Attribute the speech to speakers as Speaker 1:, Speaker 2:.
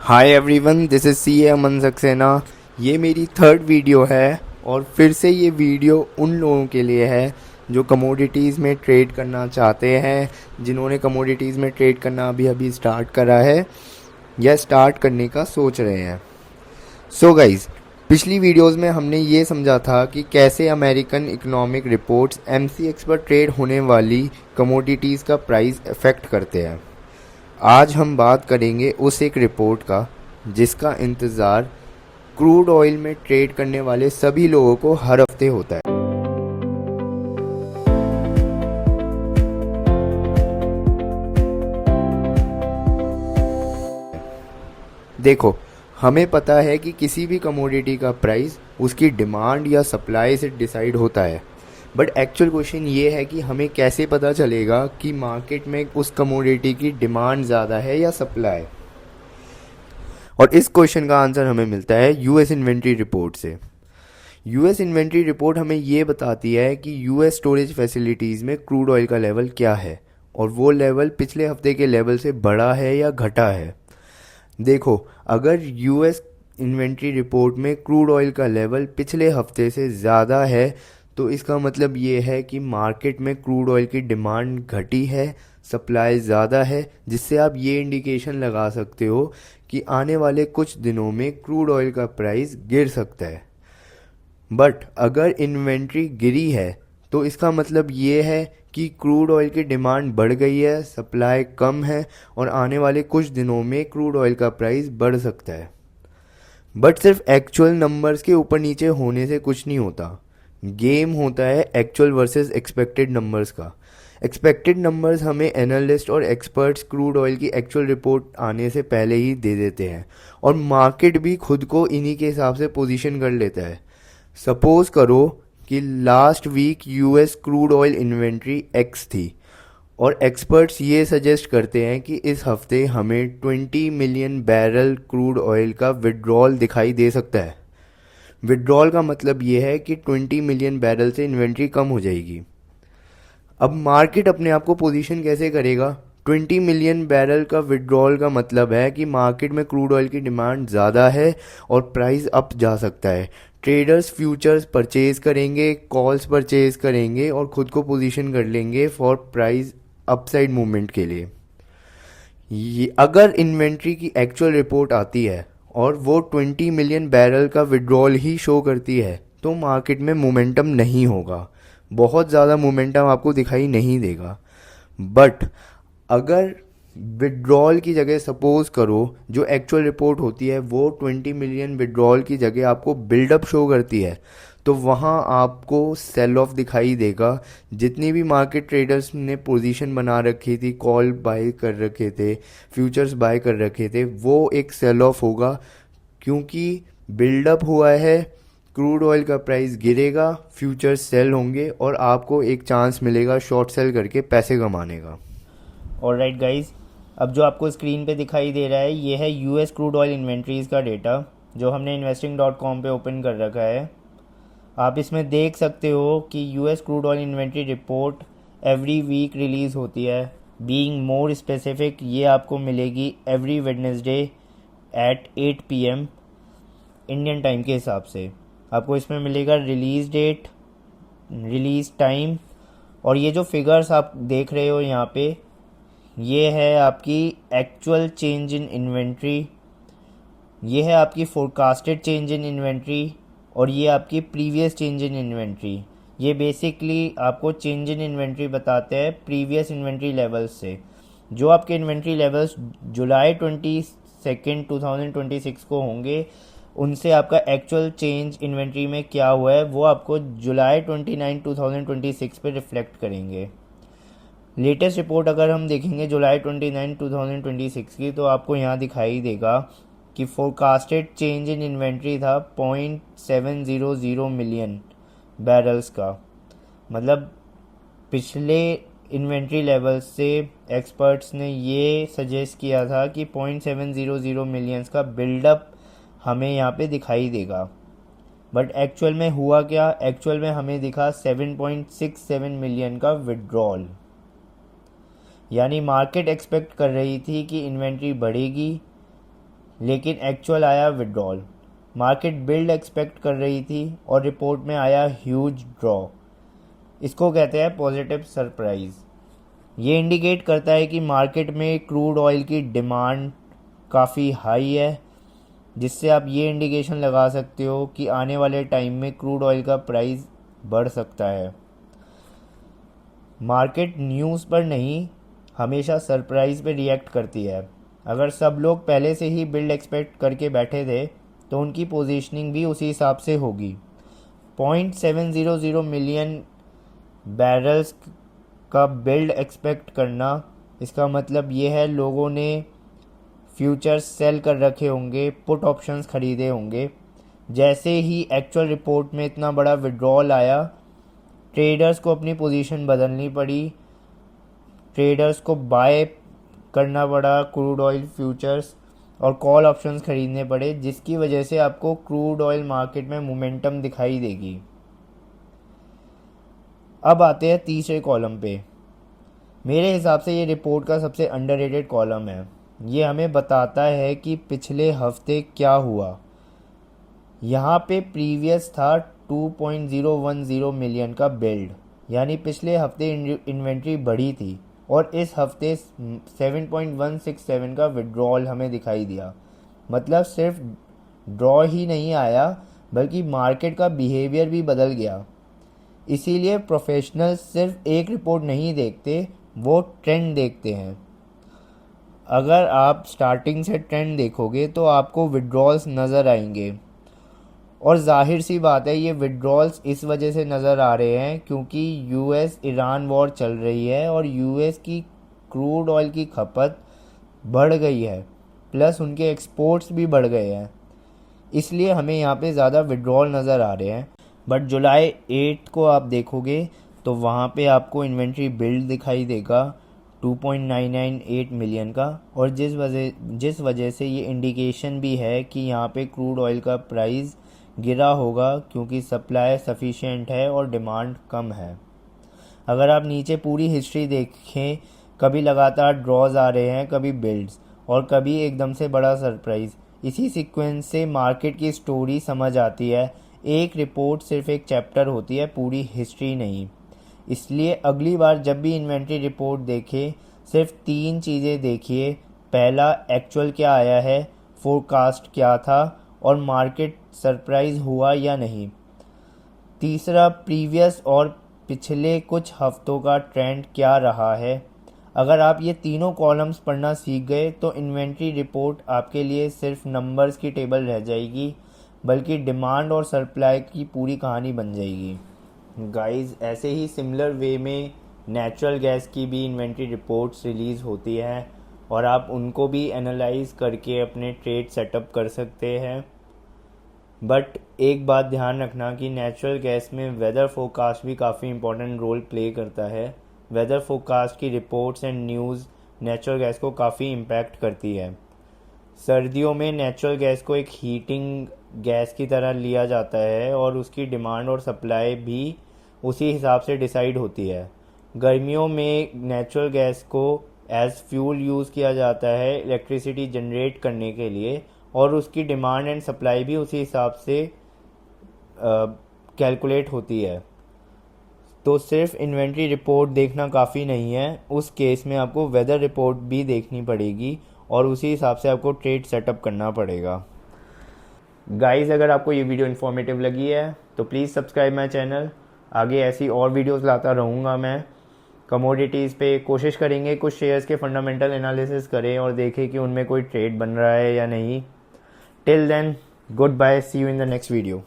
Speaker 1: Hi everyone, this is C A Aman Saxena. ये मेरी third video है और फिर से ये वीडियो उन लोगों के लिए है जो कमोडिटीज़ में ट्रेड करना चाहते हैं, जिन्होंने कमोडिटीज़ में ट्रेड करना अभी अभी स्टार्ट करा है या स्टार्ट करने का सोच रहे हैं। सो गाइज़, पिछली वीडियोस में हमने ये समझा था कि कैसे अमेरिकन इकोनॉमिक रिपोर्ट्स एमसीएक्स पर ट्रेड होने वाली कमोडिटीज़ का प्राइस अफेक्ट करते हैं। आज हम बात करेंगे उस एक रिपोर्ट का जिसका इंतज़ार क्रूड ऑयल में ट्रेड करने वाले सभी लोगों को हर हफ्ते होता है। देखो, हमें पता है कि किसी भी कमोडिटी का प्राइस उसकी डिमांड या सप्लाई से डिसाइड होता है, बट एक्चुअल क्वेश्चन ये है कि हमें कैसे पता चलेगा कि मार्केट में उस कमोडिटी की डिमांड ज़्यादा है या सप्लाई। और इस क्वेश्चन का आंसर हमें मिलता है यूएस इन्वेंट्री रिपोर्ट से। यूएस इन्वेंट्री रिपोर्ट हमें ये बताती है कि यूएस स्टोरेज फैसिलिटीज़ में क्रूड ऑयल का लेवल क्या है और वो लेवल पिछले हफ्ते के लेवल से बढ़ा है या घटा है। देखो, अगर यूएस इन्वेंट्री रिपोर्ट में क्रूड ऑयल का लेवल पिछले हफ्ते से ज़्यादा है तो इसका मतलब ये है कि मार्केट में क्रूड ऑयल की डिमांड घटी है, सप्लाई ज़्यादा है, जिससे आप ये इंडिकेशन लगा सकते हो कि आने वाले कुछ दिनों में क्रूड ऑयल का प्राइस गिर सकता है। बट अगर इन्वेंट्री गिरी है तो इसका मतलब ये है कि क्रूड ऑयल की डिमांड बढ़ गई है, सप्लाई कम है और आने वाले कुछ दिनों में क्रूड ऑयल का प्राइस बढ़ सकता है। बट सिर्फ एक्चुअल नंबर्स के ऊपर नीचे होने से कुछ नहीं होता। गेम होता है एक्चुअल वर्सेस एक्सपेक्टेड नंबर्स का। एक्सपेक्टेड नंबर्स हमें एनालिस्ट और एक्सपर्ट्स क्रूड ऑयल की एक्चुअल रिपोर्ट आने से पहले ही दे देते हैं और मार्केट भी खुद को इन्हीं के हिसाब से पोजीशन कर लेता है। सपोज करो कि last week US crude oil inventory X थी और एक्सपर्ट्स ये सजेस्ट करते हैं कि इस हफ्ते हमें 20 मिलियन बैरल क्रूड ऑयल का विड्रॉल दिखाई दे सकता है। विड्रॉल का मतलब ये है कि 20 मिलियन बैरल से इन्वेंट्री कम हो जाएगी। अब मार्केट अपने आप को पोजीशन कैसे करेगा? 20 मिलियन बैरल का विड्रॉल का मतलब है कि मार्केट में क्रूड ऑयल की डिमांड ज़्यादा है और प्राइस अप जा सकता है। ट्रेडर्स फ्यूचर्स परचेज करेंगे, कॉल्स परचेज करेंगे और ख़ुद को पोजीशन कर लेंगे फॉर प्राइस अपसाइड मूवमेंट के लिए। ये अगर इन्वेंट्री की एक्चुअल रिपोर्ट आती है और वो 20 मिलियन बैरल का विड्रॉल ही शो करती है तो मार्केट में मोमेंटम नहीं होगा, बहुत ज़्यादा मोमेंटम आपको दिखाई नहीं देगा। बट अगर विड्रॉल की जगह सपोज करो जो एक्चुअल रिपोर्ट होती है वो 20 मिलियन विड्रॉल की जगह आपको बिल्डअप शो करती है तो वहाँ आपको सेल ऑफ दिखाई देगा। जितनी भी मार्केट ट्रेडर्स ने पोजीशन बना रखी थी, कॉल बाय कर रखे थे, फ्यूचर्स बाय कर रखे थे, वो एक सेल ऑफ होगा क्योंकि बिल्डअप हुआ है। क्रूड ऑयल का प्राइस गिरेगा, फ्यूचर्स सेल होंगे और आपको एक चांस मिलेगा शॉर्ट सेल करके पैसे कमाने का।
Speaker 2: ऑलराइट गाइज, अब जो आपको स्क्रीन पे दिखाई दे रहा है ये है यूएस क्रूड ऑयल इन्वेंट्रीज़ का डेटा जो हमने investing.com पे ओपन कर रखा है। आप इसमें देख सकते हो कि US crude oil inventory report every week release होती है। बीइंग मोर स्पेसिफिक, ये आपको मिलेगी every Wednesday at 8 PM Indian time के हिसाब से। आपको इसमें मिलेगा रिलीज़ डेट, रिलीज़ टाइम और ये जो फिगर्स आप देख रहे हो यहाँ पे ये है आपकी एक्चुअल चेंज इन इन्वेंट्री, ये है आपकी फोरकास्टेड चेंज इन इन्वेंट्री और ये आपकी प्रीवियस चेंज इन इन्वेंट्री। ये बेसिकली आपको चेंज इन इन्वेंट्री बताते हैं प्रीवियस इन्वेंट्री लेवल्स से। जो आपके इन्वेंट्री लेवल्स जुलाई 22 2026 को होंगे उनसे आपका एक्चुअल चेंज इन्वेंट्री में क्या हुआ है वो आपको जुलाई 29 2026 पे रिफ्लेक्ट करेंगे। लेटेस्ट रिपोर्ट अगर हम देखेंगे जुलाई 29 2026 की तो आपको यहाँ दिखाई देगा कि फोरकास्टेड चेंज इन इन्वेंट्री था 0.700 मिलियन बैरल्स का। मतलब पिछले इन्वेंट्री लेवल्स से एक्सपर्ट्स ने ये सजेस्ट किया था कि 0.700 मिलियंस का बिल्डअप हमें यहाँ पे दिखाई देगा। बट एक्चुअल में हुआ क्या? एक्चुअल में हमें दिखा 7.67 मिलियन का विड्रॉल। यानी मार्केट एक्सपेक्ट कर रही थी कि इन्वेंट्री बढ़ेगी लेकिन एक्चुअल आया विड्रॉल। मार्केट बिल्ड एक्सपेक्ट कर रही थी और रिपोर्ट में आया ह्यूज ड्रॉ। इसको कहते हैं पॉजिटिव सरप्राइज। ये इंडिकेट करता है कि मार्केट में क्रूड ऑयल की डिमांड काफ़ी हाई है, जिससे आप ये इंडिकेशन लगा सकते हो कि आने वाले टाइम में क्रूड ऑयल का प्राइस बढ़ सकता है। मार्केट न्यूज़ पर नहीं, हमेशा सरप्राइज़ पे रिएक्ट करती है। अगर सब लोग पहले से ही बिल्ड एक्सपेक्ट करके बैठे थे तो उनकी पोजीशनिंग भी उसी हिसाब से होगी। 0.700 मिलियन बैरल्स का बिल्ड एक्सपेक्ट करना, इसका मतलब ये है लोगों ने फ्यूचर्स सेल कर रखे होंगे, पुट ऑप्शंस खरीदे होंगे। जैसे ही एक्चुअल रिपोर्ट में इतना बड़ा विड्रॉल आया, ट्रेडर्स को अपनी पोजीशन बदलनी पड़ी। ट्रेडर्स को बाय करना पड़ा क्रूड ऑयल फ्यूचर्स और कॉल ऑप्शंस खरीदने पड़े, जिसकी वजह से आपको क्रूड ऑयल मार्केट में मोमेंटम दिखाई देगी। अब आते हैं तीसरे कॉलम पे। मेरे हिसाब से ये रिपोर्ट का सबसे अंडररेटेड कॉलम है। ये हमें बताता है कि पिछले हफ्ते क्या हुआ। यहाँ पे प्रीवियस था 2.010 मिलियन का बिल्ड, यानी पिछले हफ्ते इन्वेंट्री बढ़ी थी और इस हफ्ते 7.167 का विड्रॉल हमें दिखाई दिया। मतलब सिर्फ ड्रॉ ही नहीं आया बल्कि मार्केट का बिहेवियर भी बदल गया। इसीलिए प्रोफेशनल्स सिर्फ एक रिपोर्ट नहीं देखते, वो ट्रेंड देखते हैं। अगर आप स्टार्टिंग से ट्रेंड देखोगे तो आपको विड्रॉल्स नज़र आएंगे, और जाहिर सी बात है ये विड्रॉल्स इस वजह से नज़र आ रहे हैं क्योंकि यूएस ईरान वॉर चल रही है और यूएस की क्रूड ऑयल की खपत बढ़ गई है, प्लस उनके एक्सपोर्ट्स भी बढ़ गए हैं। इसलिए हमें यहाँ पे ज़्यादा विड्रॉल नज़र आ रहे हैं। बट जुलाई 8 को आप देखोगे तो वहाँ पे आपको इन्वेंट्री बिल्ड दिखाई देगा 2.998 मिलियन का, और जिस वजह से ये इंडिकेशन भी है कि यहाँ पे क्रूड ऑयल का प्राइस गिरा होगा क्योंकि सप्लाई सफिशिएंट है और डिमांड कम है। अगर आप नीचे पूरी हिस्ट्री देखें, कभी लगातार ड्रॉज आ रहे हैं, कभी बिल्ड्स और कभी एकदम से बड़ा सरप्राइज़। इसी सीक्वेंस से मार्केट की स्टोरी समझ आती है। एक रिपोर्ट सिर्फ एक चैप्टर होती है, पूरी हिस्ट्री नहीं। इसलिए अगली बार जब भी इन्वेंट्री रिपोर्ट देखें, सिर्फ 3 चीज़ें देखिए। पहला, एक्चुअल क्या आया है, फोरकास्ट क्या था और मार्केट सरप्राइज हुआ या नहीं। तीसरा, प्रीवियस और पिछले कुछ हफ्तों का ट्रेंड क्या रहा है। अगर आप ये तीनों कॉलम्स पढ़ना सीख गए तो इन्वेंट्री रिपोर्ट आपके लिए सिर्फ नंबर्स की टेबल रह जाएगी, बल्कि डिमांड और सप्लाई की पूरी कहानी बन जाएगी। गाइस, ऐसे ही सिमिलर वे में नेचुरल गैस की भी इन्वेंट्री रिपोर्ट्स रिलीज़ होती हैं और आप उनको भी एनालाइज करके अपने ट्रेड सेटअप कर सकते हैं। बट एक बात ध्यान रखना कि नेचुरल गैस में वेदर फोरकास्ट भी काफ़ी इंपॉर्टेंट रोल प्ले करता है। वेदर फोरकास्ट की reports and news natural gas को काफ़ी इम्पैक्ट करती है। सर्दियों में नेचुरल गैस को एक हीटिंग गैस की तरह लिया जाता है और उसकी डिमांड और सप्लाई भी उसी हिसाब से डिसाइड होती है। गर्मियों में नेचुरल गैस को एज फ्यूल यूज़ किया जाता है इलेक्ट्रिसिटी जनरेट करने के लिए, और उसकी डिमांड एंड सप्लाई भी उसी हिसाब से कैलकुलेट होती है। तो सिर्फ इन्वेंट्री रिपोर्ट देखना काफ़ी नहीं है, उस केस में आपको वेदर रिपोर्ट भी देखनी पड़ेगी और उसी हिसाब से आपको ट्रेड सेटअप करना पड़ेगा। गाइस, अगर आपको ये वीडियो इन्फॉर्मेटिव लगी है तो प्लीज़ सब्सक्राइब माय चैनल। आगे ऐसी और वीडियोस लाता रहूँगा मैं। कमोडिटीज़ पे कोशिश करेंगे कुछ शेयर्स के फंडामेंटल एनालिसिस करें और देखें कि उनमें कोई ट्रेड बन रहा है या नहीं। Till then, good bye, see you in the next video.